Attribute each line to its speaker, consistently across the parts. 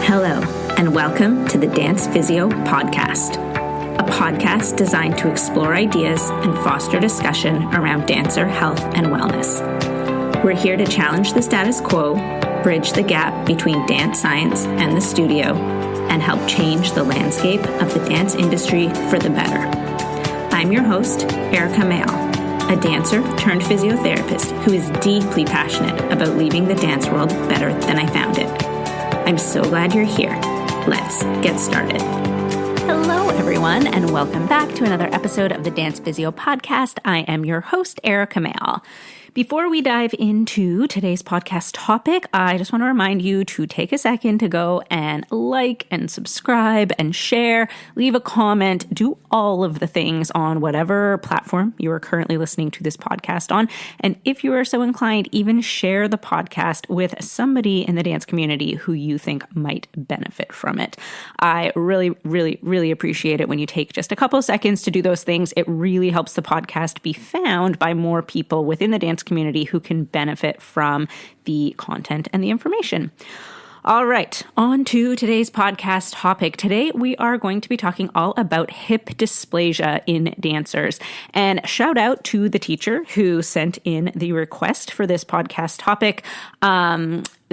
Speaker 1: Hello, and welcome to the Dance Physio Podcast, a podcast designed to explore ideas and foster discussion around dancer health and wellness. We're here to challenge the status quo, bridge the gap between dance science and the studio, and help change the landscape of the dance industry for the better. I'm your host, Erika Mayall, a dancer turned physiotherapist who is deeply passionate about leaving the dance world better than I found it. I'm so glad you're here. Let's get started. Hello, everyone, and welcome back to another episode of the Dance Physio Podcast. I am your host, Erika Mayall. Before we dive into today's podcast topic, I just want to remind you to take a second to go and like and subscribe and share, leave a comment, do all of the things on whatever platform you are currently listening to this podcast on. And if you are so inclined, even share the podcast with somebody in the dance community who you think might benefit from it. I really appreciate it when you take just a couple of seconds to do those things. It really helps the podcast be found by more people within the dance community who can benefit from the content and the information. All right, on to today's podcast topic. Today, we are going to be talking all about hip dysplasia in dancers. And shout out to the teacher who sent in the request for this podcast topic.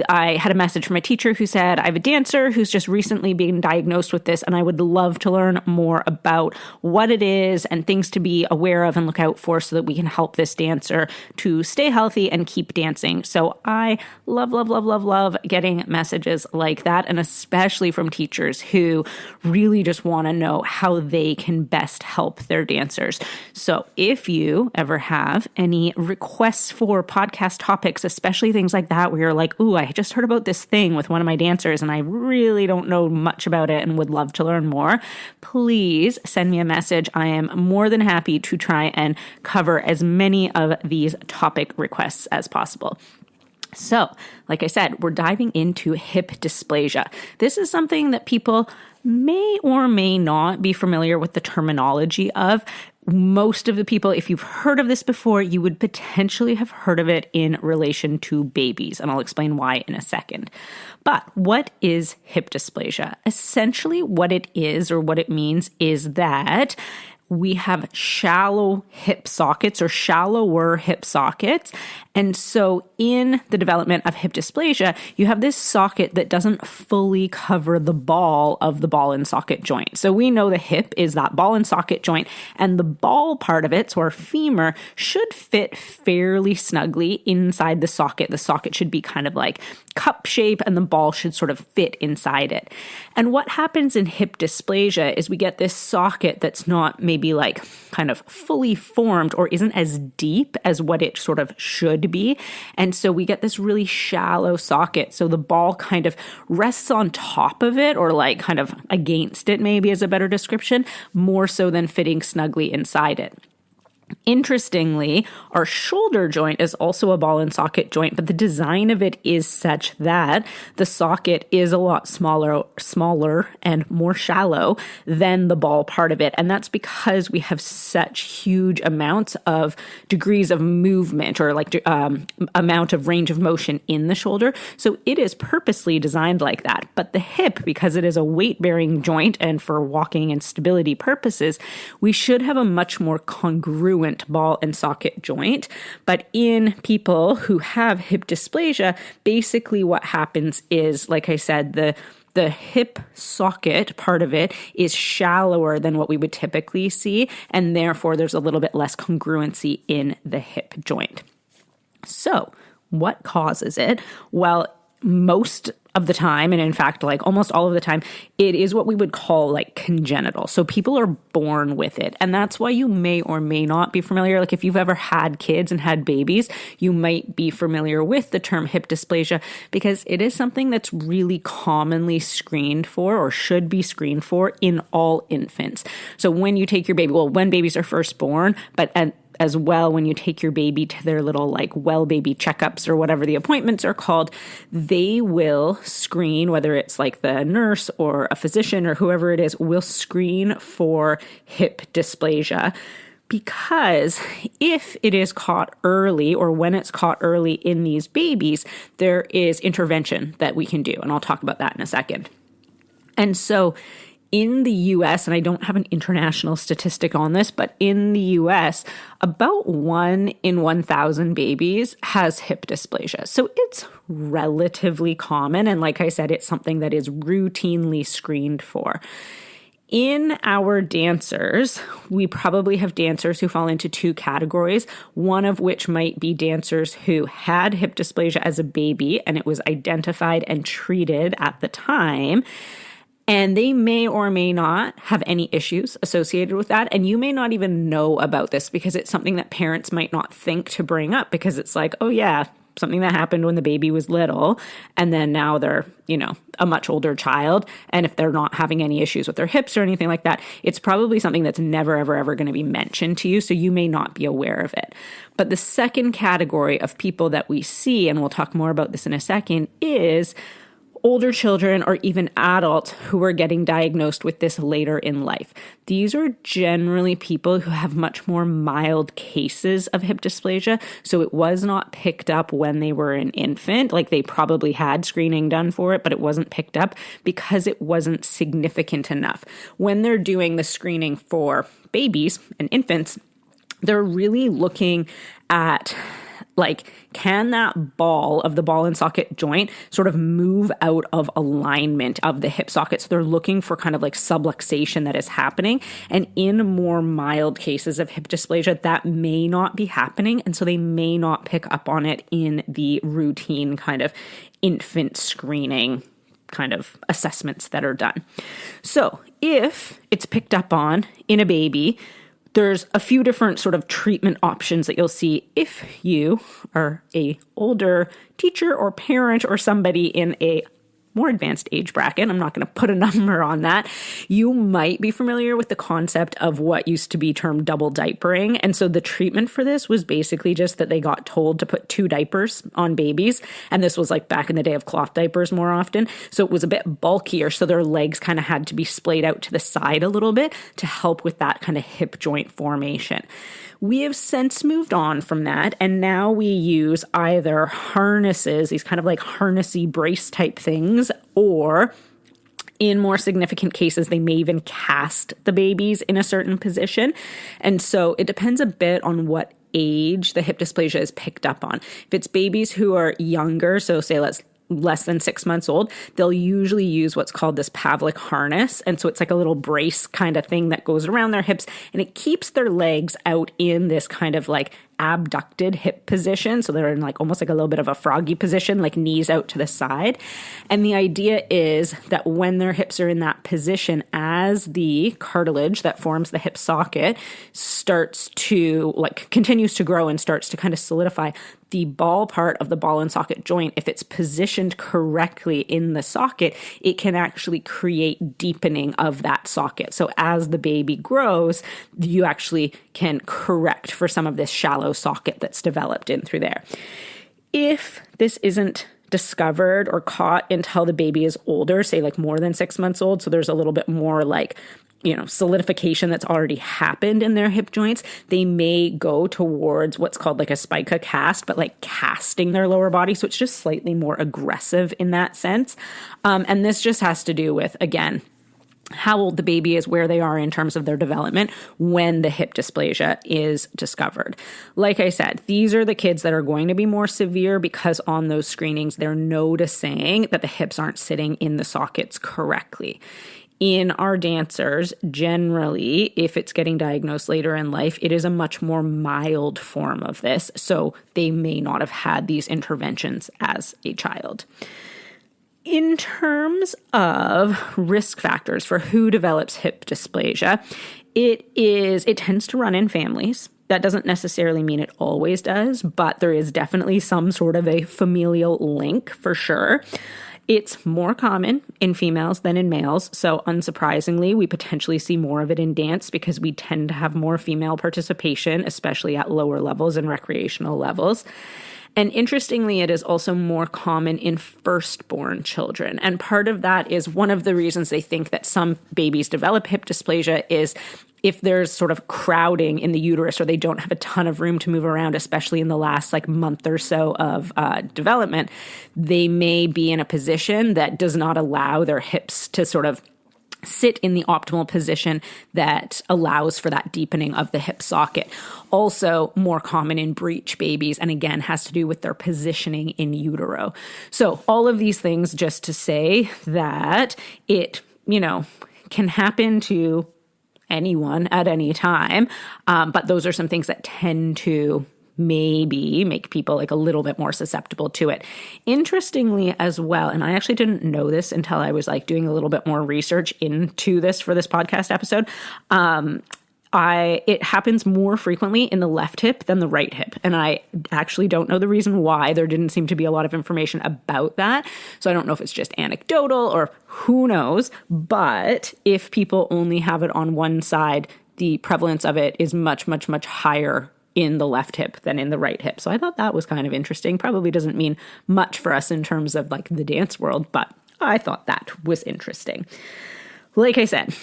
Speaker 1: I had a message from a teacher who said, I have a dancer who's just recently been diagnosed with this, and I would love to learn more about what it is and things to be aware of and look out for so that we can help this dancer to stay healthy and keep dancing. So I love getting messages like that, and especially from teachers who really just want to know how they can best help their dancers. So if you ever have any requests for podcast topics, especially things like that, where you're like, ooh, I just heard about this thing with one of my dancers and I really don't know much about it and would love to learn more, please send me a message. I am more than happy to try and cover as many of these topic requests as possible. So, like I said, we're diving into hip dysplasia. This is something that people may or may not be familiar with the terminology of. Most of the people, if you've heard of this before, you would potentially have heard of it in relation to babies, and I'll explain why in a second. But what is hip dysplasia? Essentially, what it is or what it means is that we have shallow hip sockets or shallower hip sockets. And so in the development of hip dysplasia, you have this socket that doesn't fully cover the ball of the ball and socket joint. So we know the hip is that ball and socket joint, and the ball part of it, so our femur, should fit fairly snugly inside the socket. The socket should be kind of like cup shape, and the ball should sort of fit inside it. And what happens in hip dysplasia is we get this socket that's not maybe like kind of fully formed or isn't as deep as what it sort of should be. And so we get this really shallow socket. So the ball kind of rests on top of it, or like kind of against it, maybe is a better description, more so than fitting snugly inside it. Interestingly, our shoulder joint is also a ball and socket joint, but the design of it is such that the socket is a lot smaller and more shallow than the ball part of it. And that's because we have such huge amounts of degrees of movement, or like amount of range of motion in the shoulder. So it is purposely designed like that. But the hip, because it is a weight-bearing joint and for walking and stability purposes, we should have a much more congruent ball and socket joint. But in people who have hip dysplasia, basically what happens is, like I said, the hip socket part of it is shallower than what we would typically see, and therefore there's a little bit less congruency in the hip joint. So what causes it? Well, most of the time, and in fact, like almost all of the time, it is what we would call like congenital. So people are born with it. And that's why you may or may not be familiar. Like if you've ever had kids and had babies, you might be familiar with the term hip dysplasia, because it is something that's really commonly screened for, or should be screened for, in all infants. So when you take your baby, well, when babies are first born, but as well, when you take your baby to their little like well baby checkups or whatever the appointments are called, they will screen, whether it's like the nurse or a physician or whoever it is, will screen for hip dysplasia. Because if it is caught early, or when it's caught early in these babies, there is intervention that we can do. And I'll talk about that in a second. And so in the US, and I don't have an international statistic on this, but in the US, about 1 in 1,000 babies has hip dysplasia. So it's relatively common. And like I said, it's something that is routinely screened for. In our dancers, we probably have dancers who fall into 2 categories, one of which might be dancers who had hip dysplasia as a baby and it was identified and treated at the time. And they may or may not have any issues associated with that. And you may not even know about this because it's something that parents might not think to bring up because it's like, oh yeah, something that happened when the baby was little. And then now they're, a much older child. And if they're not having any issues with their hips or anything like that, it's probably something that's never, ever, ever going to be mentioned to you. So you may not be aware of it. But the second category of people that we see, and we'll talk more about this in a second, is older children or even adults who are getting diagnosed with this later in life. These are generally people who have much more mild cases of hip dysplasia. So it was not picked up when they were an infant. Like they probably had screening done for it, but it wasn't picked up because it wasn't significant enough. When they're doing the screening for babies and infants, they're really looking at can that ball of the ball and socket joint sort of move out of alignment of the hip socket? So they're looking for kind of like subluxation that is happening. And in more mild cases of hip dysplasia, that may not be happening. And so they may not pick up on it in the routine kind of infant screening kind of assessments that are done. So if it's picked up on in a baby, there's a few different sort of treatment options that you'll see if you are a older teacher or parent or somebody in a more advanced age bracket. I'm not going to put a number on that. You might be familiar with the concept of what used to be termed double diapering. And so the treatment for this was basically just that they got told to put 2 diapers on babies. And this was like back in the day of cloth diapers more often. So it was a bit bulkier. So their legs kind of had to be splayed out to the side a little bit to help with that kind of hip joint formation. We have since moved on from that, and now we use either harnesses, these kind of like harnessy brace type things, or in more significant cases, they may even cast the babies in a certain position. And so it depends a bit on what age the hip dysplasia is picked up on. If it's babies who are younger, so say less than 6 months old, they'll usually use what's called this Pavlik harness. And so it's like a little brace kind of thing that goes around their hips and it keeps their legs out in this kind of like abducted hip position. So they're in like almost like a little bit of a froggy position, like knees out to the side. And the idea is that when their hips are in that position, as the cartilage that forms the hip socket starts to continues to grow and starts to kind of solidify, the ball part of the ball and socket joint, if it's positioned correctly in the socket, it can actually create deepening of that socket. So as the baby grows, you actually can correct for some of this shallow socket that's developed in through there. If this isn't discovered or caught until the baby is older, say like more than 6 months old, so there's a little bit more solidification that's already happened in their hip joints, they may go towards what's called like a spica cast, but like casting their lower body. So it's just slightly more aggressive in that sense. And this just has to do with, again, how old the baby is, where they are in terms of their development when the hip dysplasia is discovered. Like I said, these are the kids that are going to be more severe because on those screenings, they're noticing that the hips aren't sitting in the sockets correctly. In our dancers, generally, if it's getting diagnosed later in life, it is a much more mild form of this. So they may not have had these interventions as a child. In terms of risk factors for who develops hip dysplasia, it tends to run in families. That doesn't necessarily mean it always does, but there is definitely some sort of a familial link for sure. It's more common in females than in males, so unsurprisingly, we potentially see more of it in dance because we tend to have more female participation, especially at lower levels and recreational levels. And interestingly, it is also more common in firstborn children. And part of that is one of the reasons they think that some babies develop hip dysplasia is if there's sort of crowding in the uterus or they don't have a ton of room to move around, especially in the last like month or so of development, they may be in a position that does not allow their hips to sort of sit in the optimal position that allows for that deepening of the hip socket. Also more common in breech babies, and again, has to do with their positioning in utero. So all of these things just to say that it, can happen to anyone at any time. But those are some things that tend to maybe make people like a little bit more susceptible to it. Interestingly as well, and I actually didn't know this until I was like doing a little bit more research into this for this podcast episode. It happens more frequently in the left hip than the right hip. And I actually don't know the reason why. There didn't seem to be a lot of information about that. So I don't know if it's just anecdotal or who knows. But if people only have it on one side, the prevalence of it is much, much, much higher in the left hip than in the right hip. So I thought that was kind of interesting. Probably doesn't mean much for us in terms of like the dance world, but I thought that was interesting. Like I said,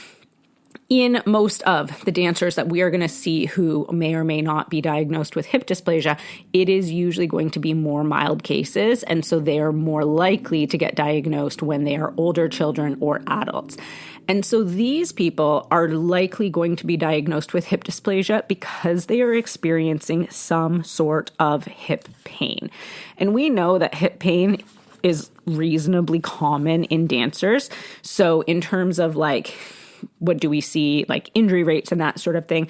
Speaker 1: in most of the dancers that we are going to see who may or may not be diagnosed with hip dysplasia, it is usually going to be more mild cases. And so they are more likely to get diagnosed when they are older children or adults. And so these people are likely going to be diagnosed with hip dysplasia because they are experiencing some sort of hip pain. And we know that hip pain is reasonably common in dancers. So in terms of like, what do we see, like injury rates and that sort of thing?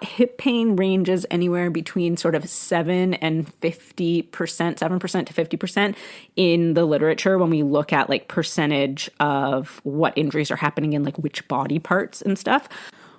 Speaker 1: Hip pain ranges anywhere between sort of 7% to 50% in the literature when we look at like percentage of what injuries are happening in like which body parts and stuff.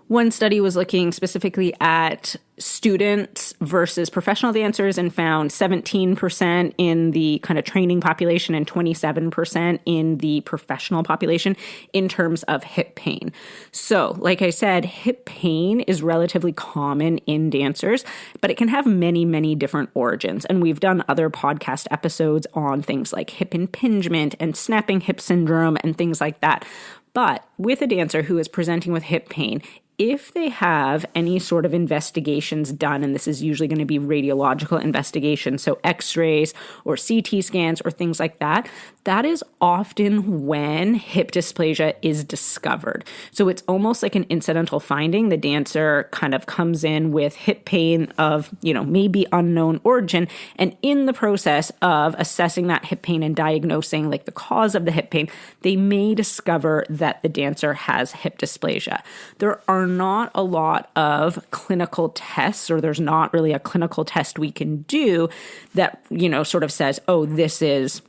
Speaker 1: One study was looking specifically at students versus professional dancers and found 17% in the kind of training population and 27% in the professional population in terms of hip pain. So, like I said, hip pain is relatively common in dancers, but it can have many, many different origins. And we've done other podcast episodes on things like hip impingement and snapping hip syndrome and things like that. But with a dancer who is presenting with hip pain, if they have any sort of investigations done, and this is usually going to be radiological investigations, so x-rays or CT scans or things like that, that is often when hip dysplasia is discovered. So it's almost like an incidental finding. The dancer kind of comes in with hip pain of, maybe unknown origin. And in the process of assessing that hip pain and diagnosing like the cause of the hip pain, they may discover that the dancer has hip dysplasia. There are not a lot of clinical tests, or there's not really a clinical test we can do that, sort of says, oh, this is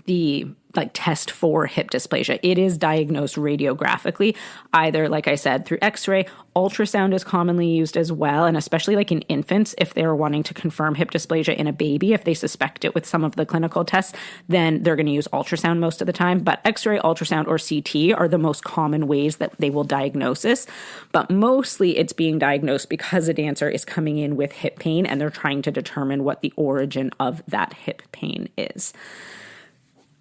Speaker 1: the test for hip dysplasia. It is diagnosed radiographically, either, like I said, through x-ray. Ultrasound is commonly used as well, and especially like in infants, if they're wanting to confirm hip dysplasia in a baby, if they suspect it with some of the clinical tests, then they're going to use ultrasound most of the time. But x-ray, ultrasound, or CT are the most common ways that they will diagnose this. But mostly it's being diagnosed because a dancer is coming in with hip pain and they're trying to determine what the origin of that hip pain is.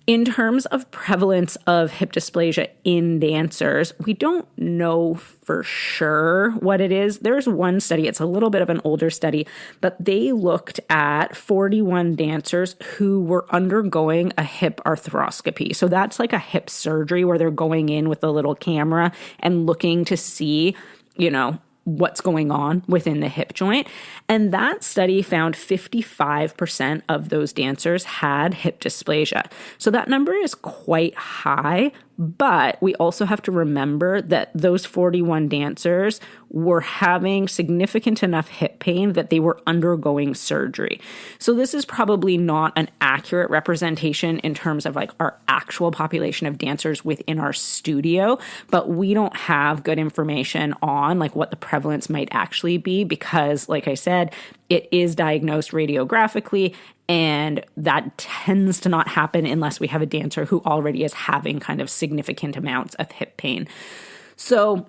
Speaker 1: In terms of prevalence of hip dysplasia in dancers, we don't know for sure what it is. There's one study, it's a little bit of an older study, but they looked at 41 dancers who were undergoing a hip arthroscopy. So that's like a hip surgery where they're going in with a little camera and looking to see, what's going on within the hip joint. And that study found 55% of those dancers had hip dysplasia. So that number is quite high, but we also have to remember that those 41 dancers were having significant enough hip pain that they were undergoing surgery. So this is probably not an accurate representation in terms of like our actual population of dancers within our studio, but we don't have good information on like what the prevalence might actually be because, like I said, it is diagnosed radiographically, and that tends to not happen unless we have a dancer who already is having kind of significant amounts of hip pain. So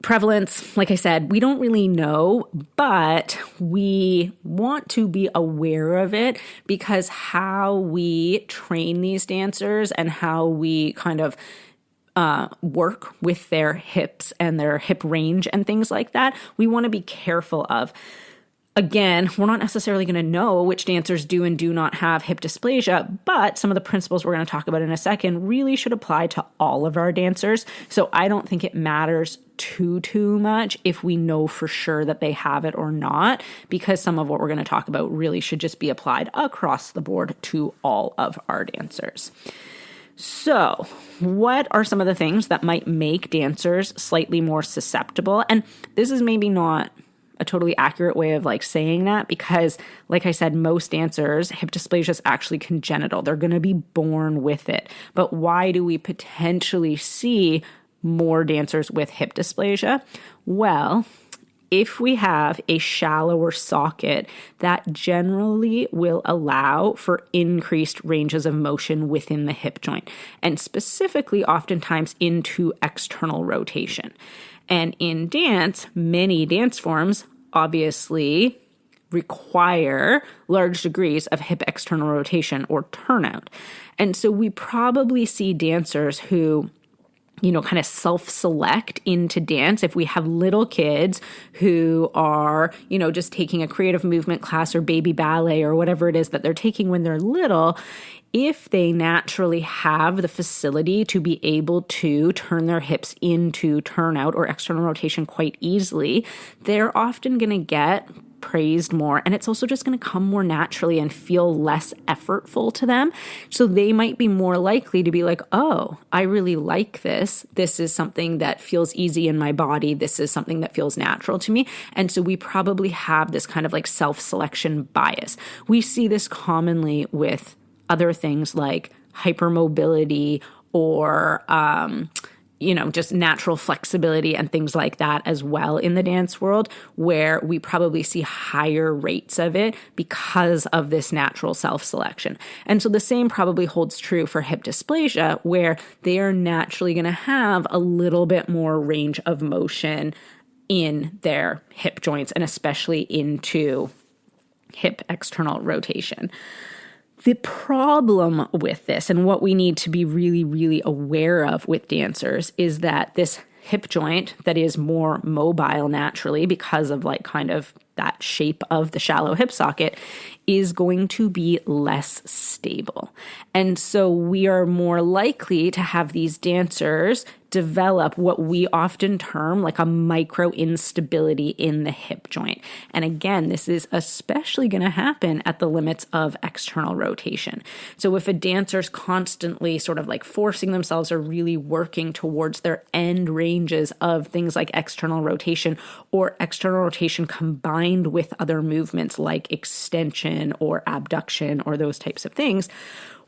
Speaker 1: prevalence, like I said, we don't really know, but we want to be aware of it because how we train these dancers and how we kind of work with their hips and their hip range and things like that, we want to be careful of. Again, we're not necessarily going to know which dancers do and do not have hip dysplasia, but some of the principles we're going to talk about in a second really should apply to all of our dancers. So I don't think it matters too much if we know for sure that they have it or not, because some of what we're going to talk about really should just be applied across the board to all of our dancers. So, what are some of the things that might make dancers slightly more susceptible? And this is maybe not a totally accurate way of saying that, because like I said, most dancers, hip dysplasia is actually congenital. They're going to be born with it. But why do we potentially see more dancers with hip dysplasia? Well, if we have a shallower socket, that generally will allow for increased ranges of motion within the hip joint, and specifically oftentimes into external rotation. And in dance, many dance forms obviously require large degrees of hip external rotation or turnout. And so we probably see dancers who kind of self-select into dance. If we have little kids who are, just taking a creative movement class or baby ballet or whatever it is that they're taking when they're little, if they naturally have the facility to be able to turn their hips into turnout or external rotation quite easily, they're often going to get praised more, and it's also just going to come more naturally and feel less effortful to them. So they might be more likely to be like, oh, I really like this. This is something that feels easy in my body. This is something that feels natural to me. And so we probably have this kind of self-selection bias. We see this commonly with other things like hypermobility or just natural flexibility and things like that as well in the dance world, where we probably see higher rates of it because of this natural self-selection. And so the same probably holds true for hip dysplasia, where they are naturally going to have a little bit more range of motion in their hip joints, and especially into hip external rotation. The problem with this, and what we need to be really, really aware of with dancers, is that this hip joint that is more mobile naturally because of kind of that shape of the shallow hip socket is going to be less stable. And so we are more likely to have these dancers develop what we often term a micro instability in the hip joint. And again, this is especially going to happen at the limits of external rotation. So if a dancer's constantly sort of forcing themselves or really working towards their end ranges of things like external rotation, or external rotation combined with other movements like extension or abduction or those types of things,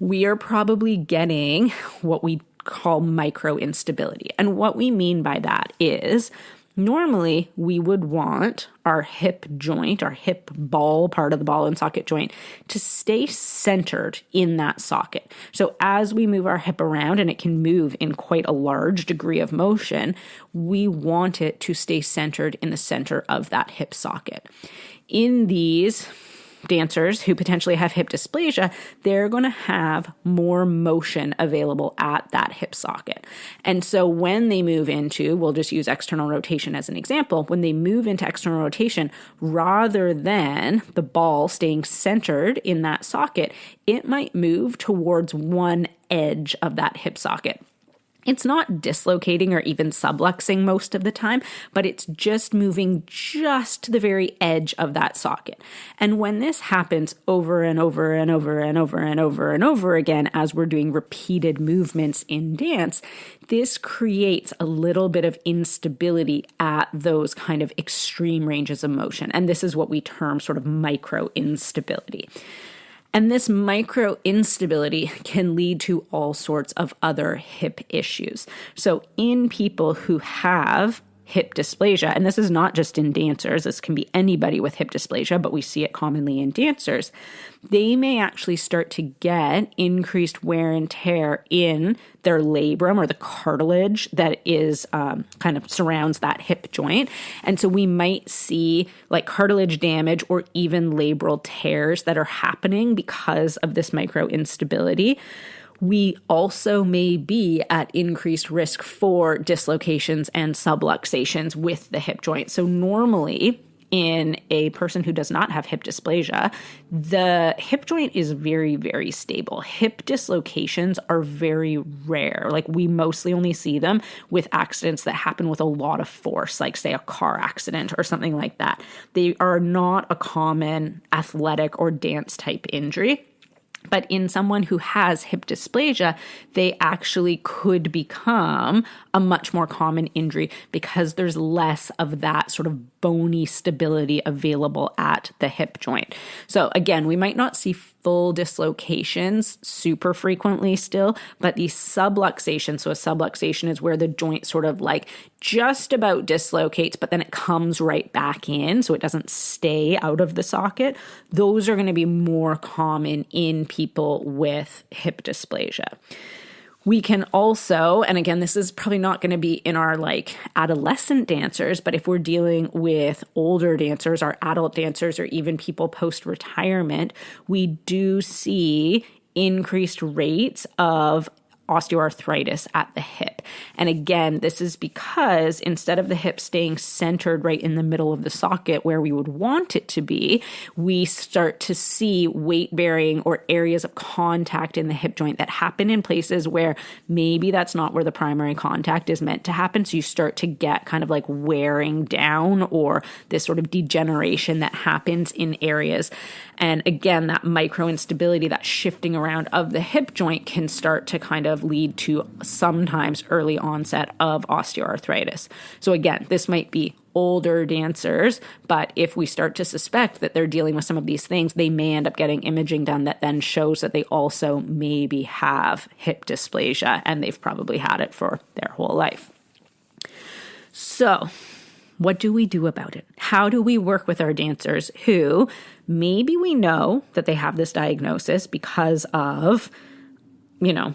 Speaker 1: we are probably getting what we call micro instability. And what we mean by that is normally we would want our hip joint, our hip ball part of the ball and socket joint, to stay centered in that socket. So as we move our hip around, and it can move in quite a large degree of motion, we want it to stay centered in the center of that hip socket. In these dancers who potentially have hip dysplasia, they're going to have more motion available at that hip socket. And so when they move into, we'll just use external rotation as an example, when they move into external rotation, rather than the ball staying centered in that socket, it might move towards one edge of that hip socket. It's not dislocating or even subluxing most of the time, but it's just moving just to the very edge of that socket. And when this happens over and over and over and over and over and over again, as we're doing repeated movements in dance, this creates a little bit of instability at those kind of extreme ranges of motion. And this is what we term sort of micro instability. And this micro instability can lead to all sorts of other hip issues. So in people who have hip dysplasia, and this is not just in dancers, this can be anybody with hip dysplasia, but we see it commonly in dancers, they may actually start to get increased wear and tear in their labrum, or the cartilage that is kind of surrounds that hip joint. And so we might see cartilage damage or even labral tears that are happening because of this micro instability. We also may be at increased risk for dislocations and subluxations with the hip joint. So normally, in a person who does not have hip dysplasia, the hip joint is very, very stable. Hip dislocations are very rare. Like, we mostly only see them with accidents that happen with a lot of force, like say a car accident or something like that. They are not a common athletic or dance type injury. But in someone who has hip dysplasia, they actually could become a much more common injury because there's less of that sort of bony stability available at the hip joint. So again, we might not see full dislocations super frequently still, but the subluxation, so a subluxation is where the joint sort of like just about dislocates, but then it comes right back in, so it doesn't stay out of the socket. Those are going to be more common in people with hip dysplasia. We can also, and again, this is probably not going to be in our like adolescent dancers, but if we're dealing with older dancers, our adult dancers, or even people post-retirement, we do see increased rates of osteoarthritis at the hip. And again, this is because instead of the hip staying centered right in the middle of the socket where we would want it to be, we start to see weight bearing or areas of contact in the hip joint that happen in places where maybe that's not where the primary contact is meant to happen. So you start to get kind of like wearing down or this sort of degeneration that happens in areas. And again, that micro instability, that shifting around of the hip joint can start to kind of lead to sometimes early onset of osteoarthritis. So again, this might be older dancers, but if we start to suspect that they're dealing with some of these things, they may end up getting imaging done that then shows that they also maybe have hip dysplasia, and they've probably had it for their whole life. So what do we do about it? How do we work with our dancers who maybe we know that they have this diagnosis because of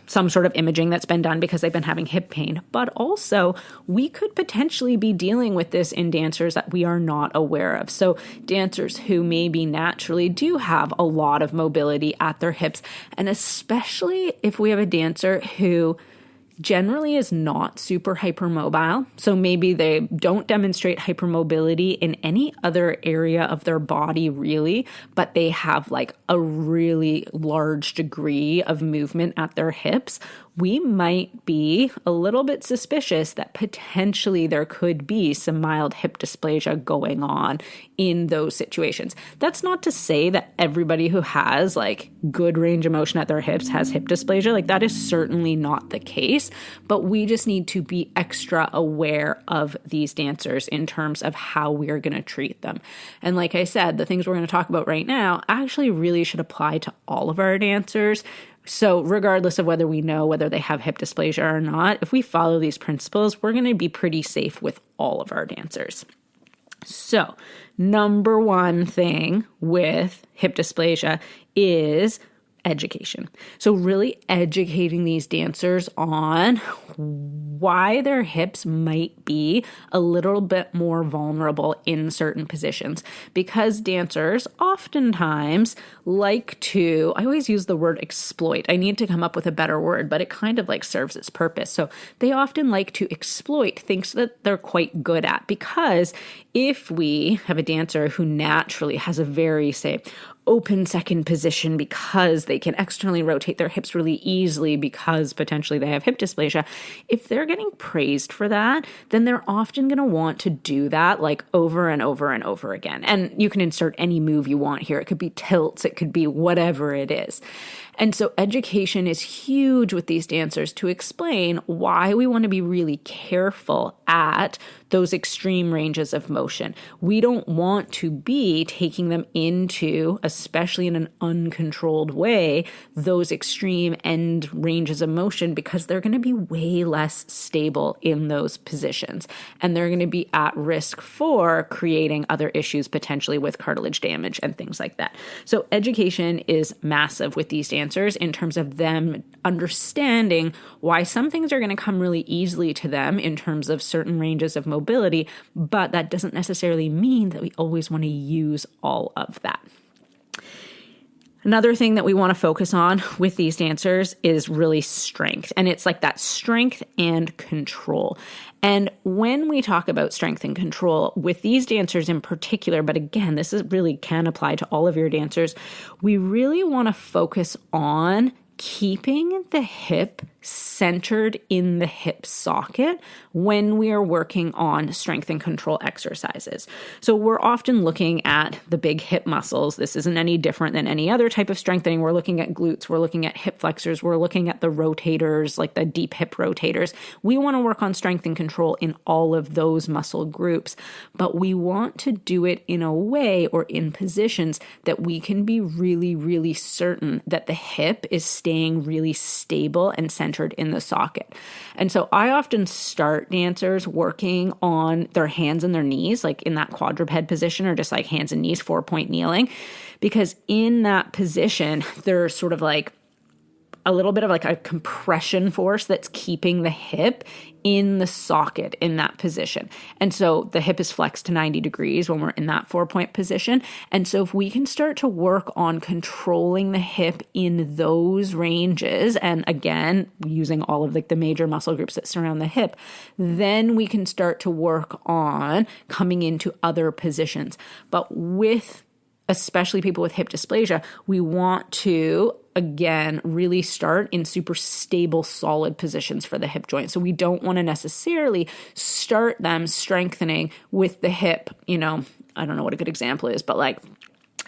Speaker 1: some sort of imaging that's been done because they've been having hip pain, but also we could potentially be dealing with this in dancers that we are not aware of. So dancers who maybe naturally do have a lot of mobility at their hips, and especially if we have a dancer who generally is not super hypermobile. So maybe they don't demonstrate hypermobility in any other area of their body really, but they have like a really large degree of movement at their hips. We might be a little bit suspicious that potentially there could be some mild hip dysplasia going on in those situations. That's not to say that everybody who has like good range of motion at their hips has hip dysplasia. Like, that is certainly not the case, but we just need to be extra aware of these dancers in terms of how we are going to treat them. And like I said, the things we're going to talk about right now actually really should apply to all of our dancers. So regardless of whether we know whether they have hip dysplasia or not, if we follow these principles, we're going to be pretty safe with all of our dancers. So number one thing with hip dysplasia is education. So really educating these dancers on why their hips might be a little bit more vulnerable in certain positions, because dancers oftentimes like to, I always use the word exploit. I need to come up with a better word, but it kind of like serves its purpose. So they often like to exploit things that they're quite good at, because if we have a dancer who naturally has a very, say, open second position because they can externally rotate their hips really easily because potentially they have hip dysplasia, if they're getting praised for that, then they're often going to want to do that like over and over and over again. And you can insert any move you want here. It could be tilts, it could be whatever it is. And so education is huge with these dancers to explain why we want to be really careful at those extreme ranges of motion. We don't want to be taking them into, especially in an uncontrolled way, those extreme end ranges of motion, because they're going to be way less stable in those positions. And they're going to be at risk for creating other issues, potentially with cartilage damage and things like that. So education is massive with these dancers in terms of them understanding why some things are going to come really easily to them in terms of certain ranges of mobility, but that doesn't necessarily mean that we always want to use all of that. Another thing that we want to focus on with these dancers is really strength. And it's like that strength and control. And when we talk about strength and control with these dancers in particular, but again, this is really can apply to all of your dancers, we really want to focus on keeping the hip centered in the hip socket when we are working on strength and control exercises. So we're often looking at the big hip muscles. This isn't any different than any other type of strengthening. We're looking at glutes, we're looking at hip flexors, we're looking at the rotators, like the deep hip rotators. We want to work on strength and control in all of those muscle groups, but we want to do it in a way or in positions that we can be really, really certain that the hip is staying really stable and centered in the socket. And so I often start dancers working on their hands and their knees, like in that quadruped position, or just like hands and knees, 4-point kneeling, because in that position, there's sort of like a little bit of like a compression force that's keeping the hip in the socket in that position. And so the hip is flexed to 90 degrees when we're in that 4-point position. And so if we can start to work on controlling the hip in those ranges, and again, using all of like the major muscle groups that surround the hip, then we can start to work on coming into other positions. But with especially people with hip dysplasia, we want to, again, really start in super stable, solid positions for the hip joint. So we don't want to necessarily start them strengthening with the hip, I don't know what a good example is, but like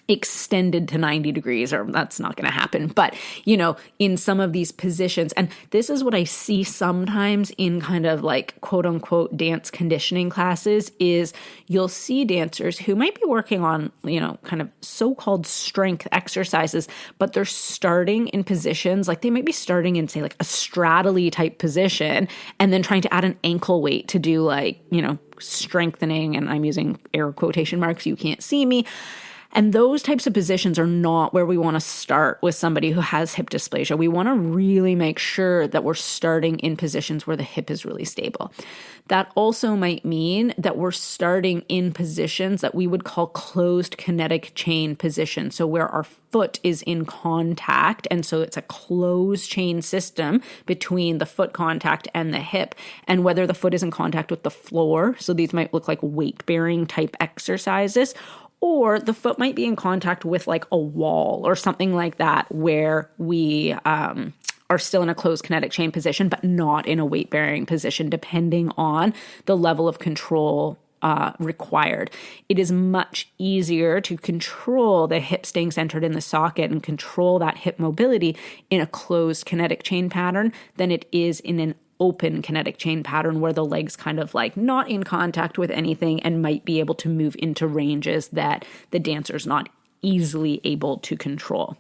Speaker 1: extended to 90 degrees, or that's not going to happen. But, in some of these positions, and this is what I see sometimes in kind of like quote unquote dance conditioning classes, is you'll see dancers who might be working on, kind of so-called strength exercises, but they're starting in positions, like they might be starting in, say, like a straddly type position, and then trying to add an ankle weight to do like, strengthening. And I'm using air quotation marks. You can't see me. And those types of positions are not where we want to start with somebody who has hip dysplasia. We want to really make sure that we're starting in positions where the hip is really stable. That also might mean that we're starting in positions that we would call closed kinetic chain positions. So where our foot is in contact, and so it's a closed chain system between the foot contact and the hip, and whether the foot is in contact with the floor. So these might look like weight-bearing type exercises, or the foot might be in contact with like a wall or something like that, where we are still in a closed kinetic chain position, but not in a weight-bearing position, depending on the level of control required. It is much easier to control the hip staying centered in the socket and control that hip mobility in a closed kinetic chain pattern than it is in an open kinetic chain pattern where the legs kind of like not in contact with anything and might be able to move into ranges that the dancer's not easily able to control.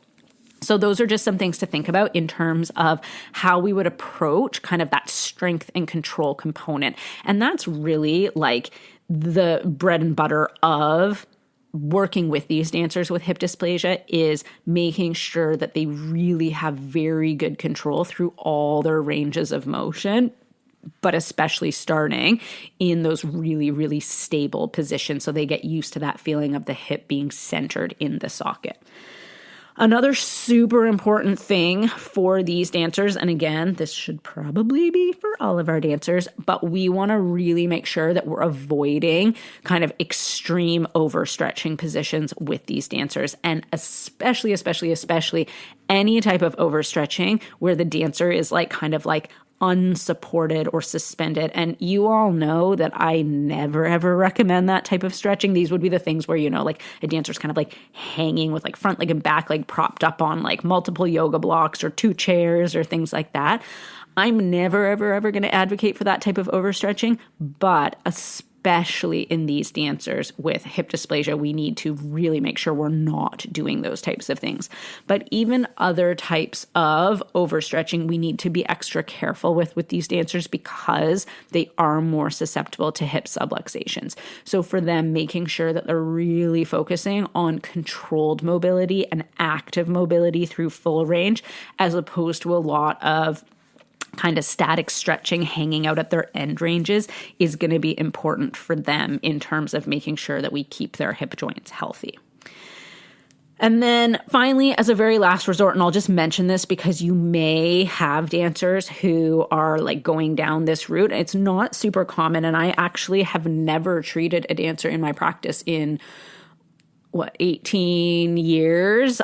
Speaker 1: So those are just some things to think about in terms of how we would approach kind of that strength and control component. And that's really like the bread and butter of working with these dancers with hip dysplasia, is making sure that they really have very good control through all their ranges of motion, but especially starting in those really, really stable positions so they get used to that feeling of the hip being centered in the socket. Another super important thing for these dancers, and again, this should probably be for all of our dancers, but we want to really make sure that we're avoiding kind of extreme overstretching positions with these dancers, and especially any type of overstretching where the dancer is like kind of like unsupported or suspended. And you all know that I never ever recommend that type of stretching. These would be the things where, like a dancer's kind of like hanging with like front leg and back leg propped up on like multiple yoga blocks or 2 chairs or things like that. I'm never ever going to advocate for that type of overstretching, but especially in these dancers with hip dysplasia, we need to really make sure we're not doing those types of things. But even other types of overstretching, we need to be extra careful with these dancers because they are more susceptible to hip subluxations. So for them, making sure that they're really focusing on controlled mobility and active mobility through full range, as opposed to a lot of kind of static stretching hanging out at their end ranges, is going to be important for them in terms of making sure that we keep their hip joints healthy. And then finally, as a very last resort, and I'll just mention this because you may have dancers who are like going down this route. It's not super common. And I actually have never treated a dancer in my practice in 18 years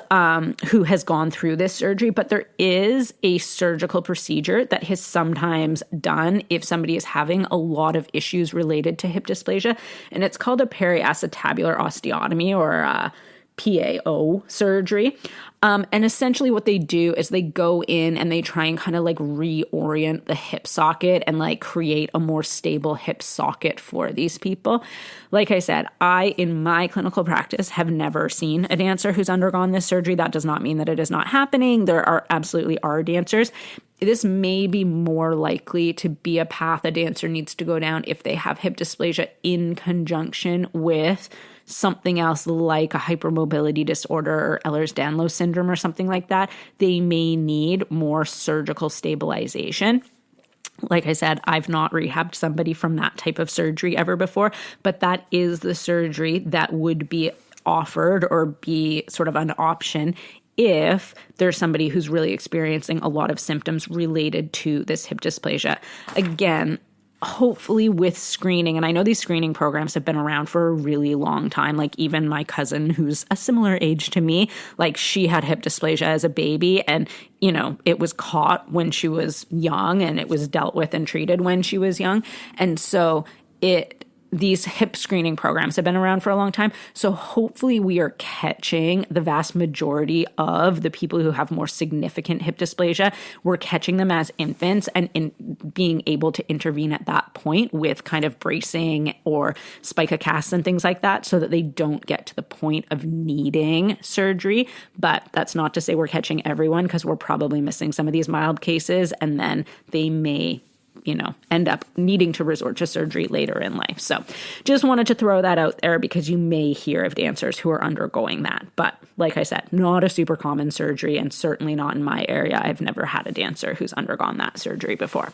Speaker 1: who has gone through this surgery, but there is a surgical procedure that is sometimes done if somebody is having a lot of issues related to hip dysplasia, and it's called a periacetabular osteotomy or PAO surgery. And essentially what they do is they go in and they try and kind of like reorient the hip socket and like create a more stable hip socket for these people. Like I said, in my clinical practice, have never seen a dancer who's undergone this surgery. That does not mean that it is not happening. There absolutely are dancers. This may be more likely to be a path a dancer needs to go down if they have hip dysplasia in conjunction with something else like a hypermobility disorder or Ehlers-Danlos syndrome or something like that. They may need more surgical stabilization. Like I said, I've not rehabbed somebody from that type of surgery ever before, but that is the surgery that would be offered or be sort of an option if there's somebody who's really experiencing a lot of symptoms related to this hip dysplasia. Again, hopefully with screening, and I know these screening programs have been around for a really long time. Like even my cousin, who's a similar age to me, like she had hip dysplasia as a baby, and it was caught when she was young and it was dealt with and treated when she was young. And so these hip screening programs have been around for a long time. So hopefully we are catching the vast majority of the people who have more significant hip dysplasia. We're catching them as infants and in being able to intervene at that point with kind of bracing or spica casts and things like that so that they don't get to the point of needing surgery. But that's not to say we're catching everyone, because we're probably missing some of these mild cases, and then they may end up needing to resort to surgery later in life. So just wanted to throw that out there because you may hear of dancers who are undergoing that. But like I said, not a super common surgery, and certainly not in my area. I've never had a dancer who's undergone that surgery before.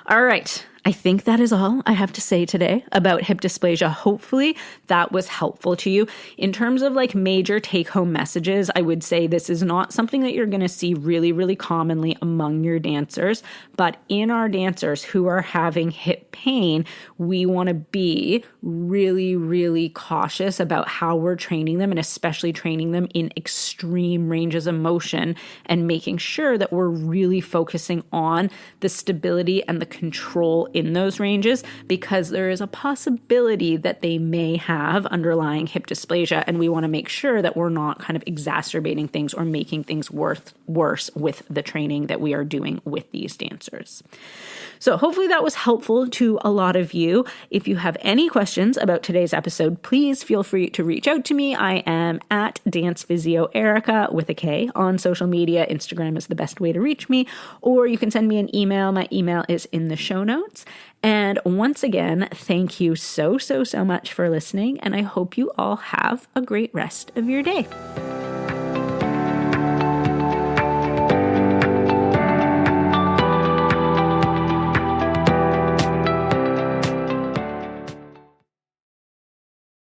Speaker 1: All right. I think that is all I have to say today about hip dysplasia. Hopefully that was helpful to you. In terms of like major take-home messages, I would say this is not something that you're going to see really, really commonly among your dancers. But in our dancers who are having hip pain, we want to be really, really cautious about how we're training them, and especially training them in extreme ranges of motion, and making sure that we're really focusing on the stability and the control in those ranges, because there is a possibility that they may have underlying hip dysplasia, and we want to make sure that we're not kind of exacerbating things or making things worse with the training that we are doing with these dancers. So hopefully that was helpful to a lot of you. If you have any questions about today's episode, please feel free to reach out to me. I am at Dance Physio Erika with a K on social media. Instagram is the best way to reach me, or you can send me an email. My email is in the show notes. And once again, thank you so much for listening, and I hope you all have a great rest of your day.